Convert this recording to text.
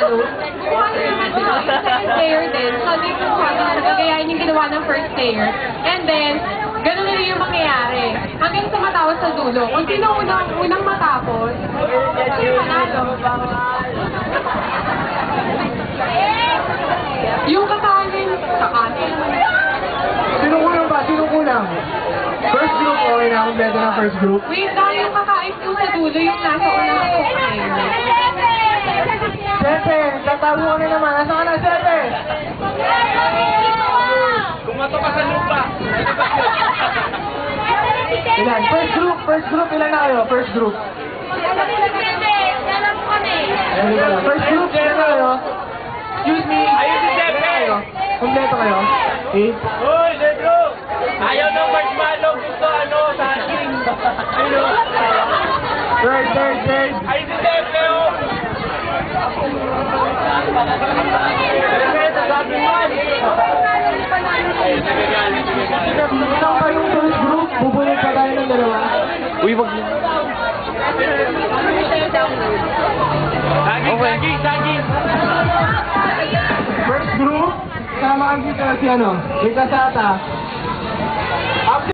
manalo. Kung ano naman yung second player din, sabi ko sana nagagayain yung ginawa ng first player. And then, ganun na rin yung mangyayari. Hanggang sa matapos sa dulo. Kung sino unang matapos, sino manalo. Yung kakanin. Sino kulang ba? Sino kulang? First group, okay na akong beto ng first group. Wait, dahil yung kakain po sa dulo, yung nasa unang player. Sepe, tatago ka na naman. Nasaan ka na, Sepe? Kumato ka sa lupa. Ilan? First group, ilan na kayo? First group. First group, ilan na kayo? Excuse me. Ayun si Sepe. Kompleto kayo? 8? Uy, Pedro! Ayaw ng marshmallow. Gusto sa akin. Ayun. Third. Ayun si Sepe, oh. Isang pa yung first group, bubulog pa tayo ng dalawa. Uy, wag mo. Saging. First group, sama ang kita si ano, Rita Sata.